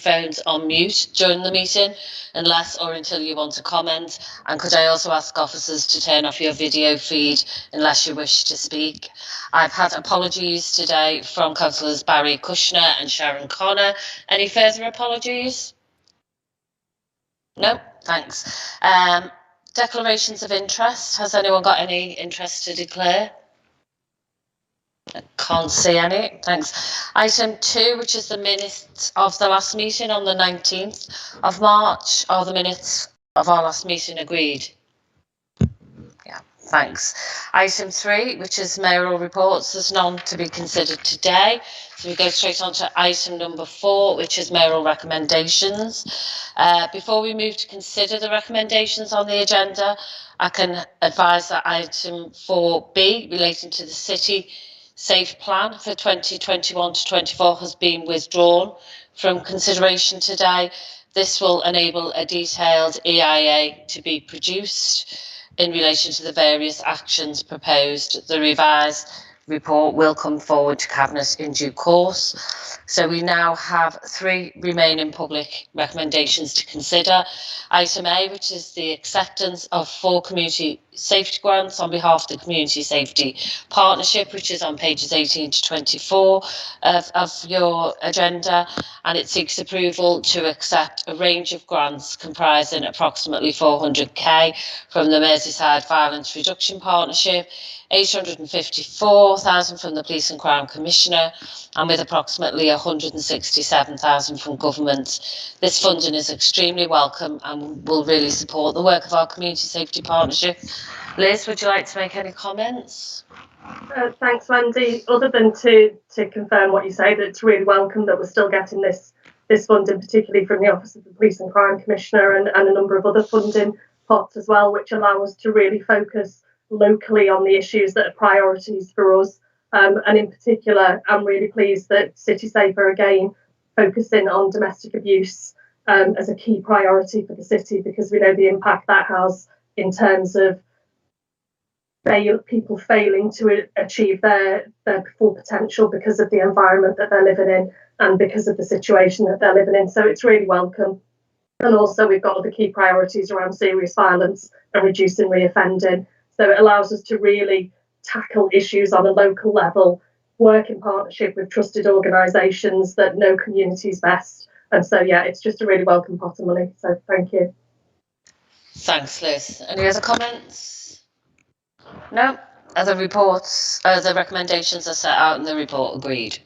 microphones on mute during the meeting, unless or until you want to comment. And could I also ask officers to turn off your video feed unless you wish to speak. I've had apologies today from Councillors Barry Kushner and Sharon Connor. Any further apologies? No, thanks. Declarations of interest. Has anyone got any interest to declare? I can't see any. Thanks. Item 2, which is the minutes of the last meeting on the 19th of March. Are the minutes of our last meeting agreed? Yeah, thanks. Item 3, which is Mayoral Reports, there's none to be considered today. So we go straight on to item number 4, which is Mayoral Recommendations. Before we move to consider the recommendations on the agenda, I can advise that item 4B, relating to the City Safe Plan for 2021 to 24, has been withdrawn from consideration today. This will enable a detailed EIA to be produced in relation to the various actions proposed. The revised report will come forward to Cabinet in due course. So we now have 3 remaining public recommendations to consider. Item A, which is the acceptance of 4 community safety grants on behalf of the Community Safety Partnership, which is on pages 18 to 24 of your agenda, and it seeks approval to accept a range of grants comprising approximately 400k from the Merseyside Violence Reduction Partnership, 854,000 from the Police and Crime Commissioner, and with approximately 167,000 from government. This funding is extremely welcome and will really support the work of our Community Safety Partnership. Liz, would you like to make any comments? Thanks, Wendy. Other than to confirm what you say, that it's really welcome that we're still getting this funding, particularly from the Office of the Police and Crime Commissioner and a number of other funding pots as well, which allow us to really focus locally on the issues that are priorities for us. And in particular, I'm really pleased that City Safe are again focusing on domestic abuse as a key priority for the city, because we know the impact that has in terms of people failing to achieve their full potential because of the environment that they're living in and because of the situation that they're living in. So it's really welcome. And also we've got other key priorities around serious violence and reducing reoffending. So it allows us to really tackle issues on a local level, work in partnership with trusted organisations that know communities best. And so, yeah, it's just a really welcome pot of money. So thank you. Thanks, Liz. Any other comments? No? Other reports, the recommendations are set out in the report. Agreed.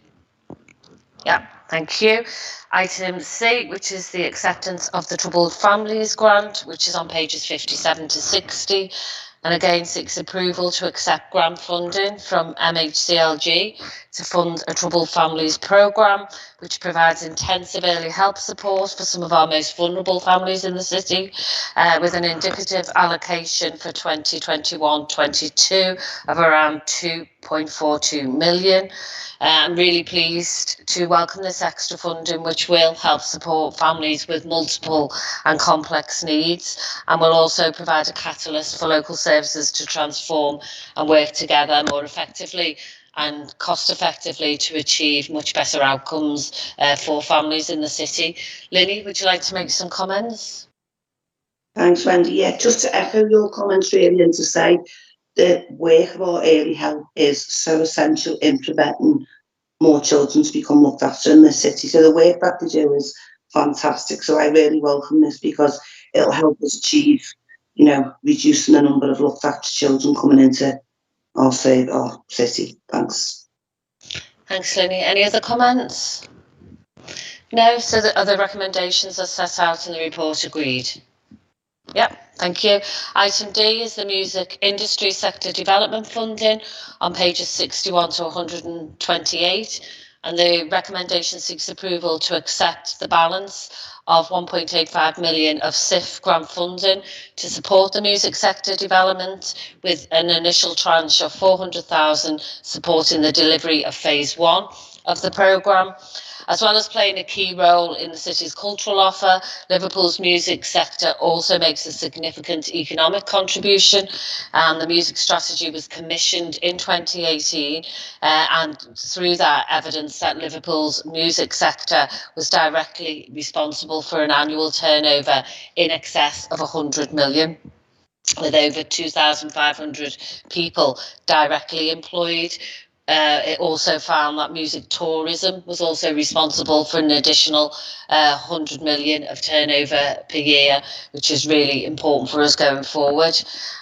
Yeah, thank you. Item C, which is the acceptance of the Troubled Families Grant, which is on pages 57 to 60. And again seeks approval to accept grant funding from MHCLG to fund a Troubled Families programme, which provides intensive early help support for some of our most vulnerable families in the city, with an indicative allocation for 2021-22 of around 2.42 million. I'm really pleased to welcome this extra funding, which will help support families with multiple and complex needs, and will also provide a catalyst for local services to transform and work together more effectively and cost effectively to achieve much better outcomes for families in the city. Lily, would you like to make some comments? Thanks, Wendy. Yeah, just to echo your comments really, and to say the work of our early help is so essential in preventing more children to become looked after in the city. So the work that they do is fantastic. So I really welcome this because it'll help us achieve, you know, reducing the number of looked after children coming into our city. Thanks. Thanks, Lily. Any other comments? No, so the other recommendations are set out in the report. Agreed. Yep, thank you. Item D is the music industry sector development funding on pages 61 to 128, and the recommendation seeks approval to accept the balance of 1.85 million of SIF grant funding to support the music sector development, with an initial tranche of 400,000 supporting the delivery of phase 1 of the programme. As well as playing a key role in the city's cultural offer, Liverpool's music sector also makes a significant economic contribution. And the music strategy was commissioned in 2018, and through that evidence that Liverpool's music sector was directly responsible for an annual turnover in excess of 100 million, with over 2,500 people directly employed. It also found that music tourism was also responsible for an additional 100 million of turnover per year, which is really important for us going forward.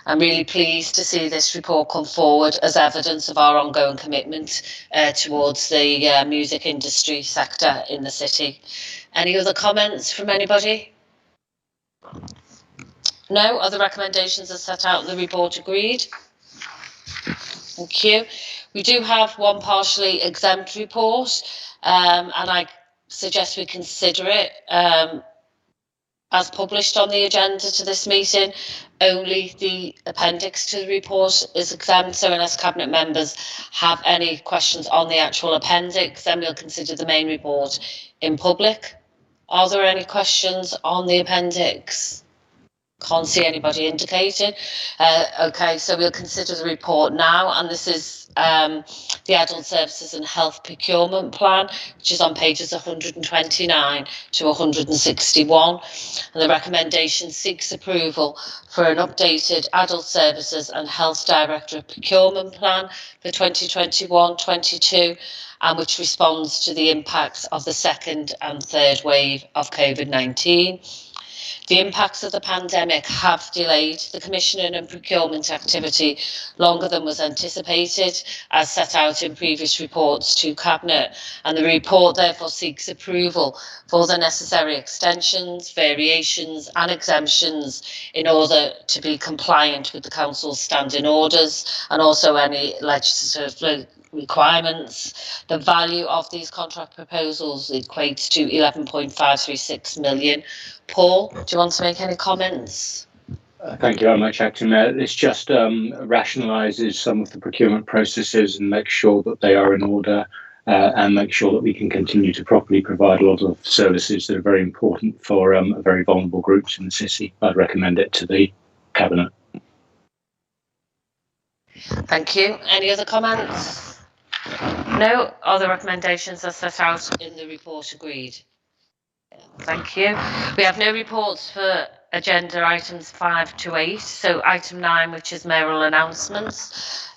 I'm really pleased to see this report come forward as evidence of our ongoing commitment towards the music industry sector in the city. Any other comments from anybody? No? Other recommendations are set out in the report agreed? Thank you. We do have one partially exempt report, and I suggest we consider it as published on the agenda to this meeting. Only the appendix to the report is exempt, so unless Cabinet members have any questions on the actual appendix, then we'll consider the main report in public. Are there any questions on the appendix? Can't see anybody indicating. Okay, so we'll consider the report now, and this is the Adult Services and Health Procurement Plan, which is on pages 129 to 161. And the recommendation seeks approval for an updated Adult Services and Health Directorate Procurement Plan for 2021-22, and which responds to the impacts of the second and third wave of COVID-19. The impacts of the pandemic have delayed the commissioning and procurement activity longer than was anticipated, as set out in previous reports to Cabinet, and the report therefore seeks approval for the necessary extensions, variations and exemptions in order to be compliant with the Council's standing orders and also any legislative requirements. The value of these contract proposals equates to 11.536 million. Paul, do you want to make any comments? Thank you very much, Acting Mayor. This just rationalises some of the procurement processes and makes sure that they are in order and make sure that we can continue to properly provide a lot of services that are very important for very vulnerable groups in the city. I'd recommend it to the Cabinet. Thank you. Any other comments? No? Other recommendations are set out in the report agreed? Thank you. We have no reports for agenda items 5 to 8. So item 9, which is Mayoral Announcements.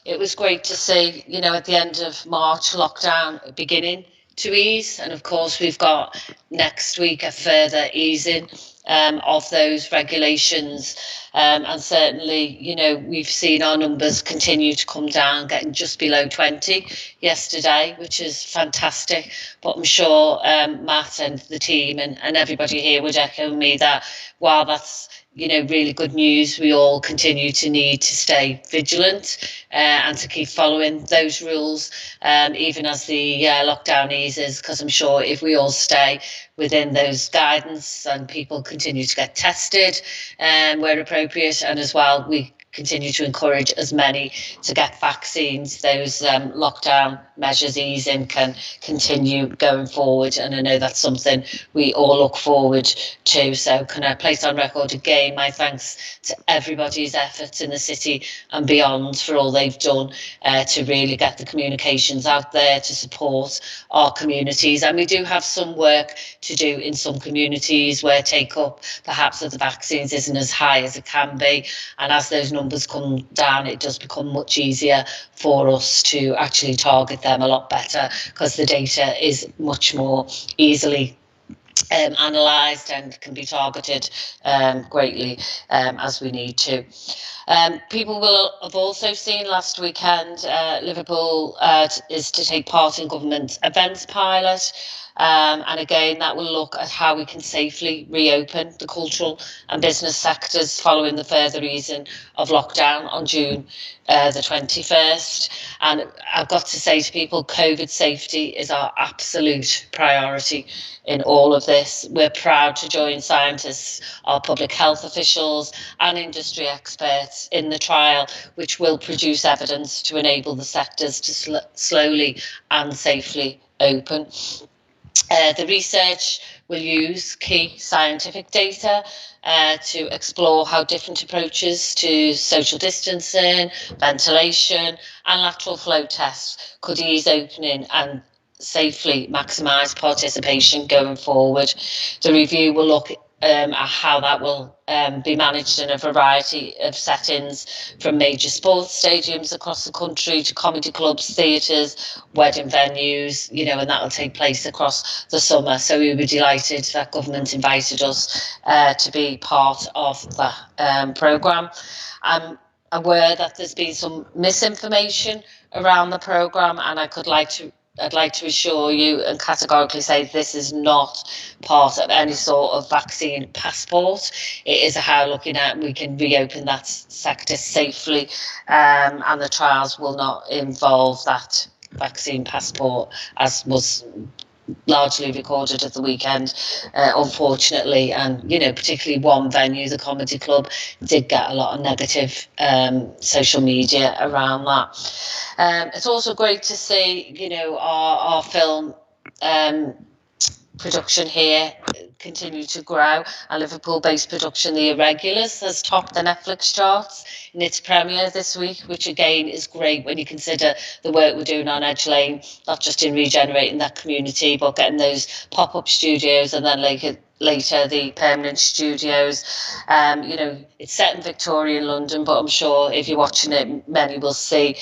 It was great to see, you know, at the end of March, lockdown beginning to ease. And of course, we've got next week a further easing of those regulations. And certainly, you know, we've seen our numbers continue to come down, getting just below 20 yesterday, which is fantastic. But I'm sure Matt and the team and everybody here would echo me that while that's, you know, really good news, we all continue to need to stay vigilant and to keep following those rules, even as the lockdown eases, because I'm sure if we all stay within those guidance and people continue to get tested where appropriate, and as well we continue to encourage as many to get vaccines, those lockdown measures easing can continue going forward. And I know that's something we all look forward to. So can I place on record again my thanks to everybody's efforts in the city and beyond for all they've done to really get the communications out there to support our communities. And we do have some work to do in some communities where take-up perhaps of the vaccines isn't as high as it can be. And as those numbers come down, it does become much easier for us to actually target them a lot better, because the data is much more easily analysed and can be targeted greatly as we need to. People will have also seen last weekend Liverpool is to take part in government events pilot. And again, that will look at how we can safely reopen the cultural and business sectors following the further easing of lockdown on June the 21st. And I've got to say to people, COVID safety is our absolute priority in all of this. We're proud to join scientists, our public health officials and industry experts in the trial, which will produce evidence to enable the sectors to slowly and safely open. The research will use key scientific data to explore how different approaches to social distancing, ventilation and lateral flow tests could ease opening and safely maximise participation going forward. The review will look at how that will be managed in a variety of settings, from major sports stadiums across the country to comedy clubs, theatres, wedding venues, and that will take place across the summer. So we were delighted that government invited us to be part of that programme. I'm aware that there's been some misinformation around the programme, and I'd like to assure you and categorically say this is not part of any sort of vaccine passport. It is how looking at we can reopen that sector safely, and the trials will not involve that vaccine passport, as was largely recorded at the weekend, unfortunately. And particularly one venue, the comedy club, did get a lot of negative social media around that. It's also great to see our film production here continue to grow. Our Liverpool-based production, The Irregulars, has topped the Netflix charts in its premiere this week, which again is great when you consider the work we're doing on Edge Lane, not just in regenerating that community, but getting those pop-up studios and then later the permanent studios. It's set in Victoria and London, but I'm sure if you're watching it, many will see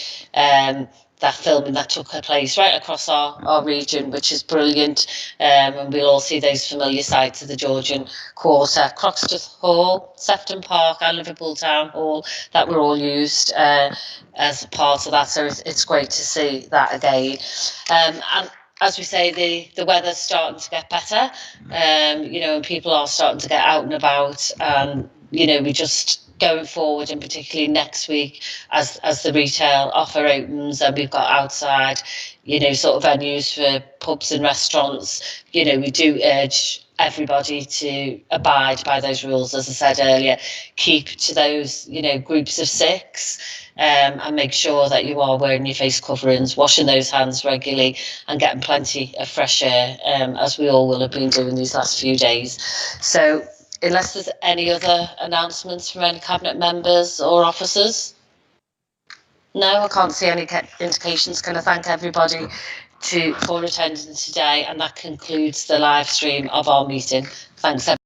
that filming that took place right across our region, which is brilliant. And we'll all see those familiar sites of the Georgian Quarter, Croxteth Hall, Sefton Park and Liverpool Town Hall that were all used as part of that. So it's great to see that again. And as we say, the weather's starting to get better, and people are starting to get out and about. We just going forward, and particularly next week as the retail offer opens and we've got outside, sort of venues for pubs and restaurants, we do urge everybody to abide by those rules. As I said earlier, keep to those, groups of 6. And make sure that you are wearing your face coverings, washing those hands regularly and getting plenty of fresh air, as we all will have been doing these last few days. So unless there's any other announcements from any cabinet members or officers? No, I can't see any indications. Can I thank everybody for attending today, and that concludes the live stream of our meeting. Thanks everybody.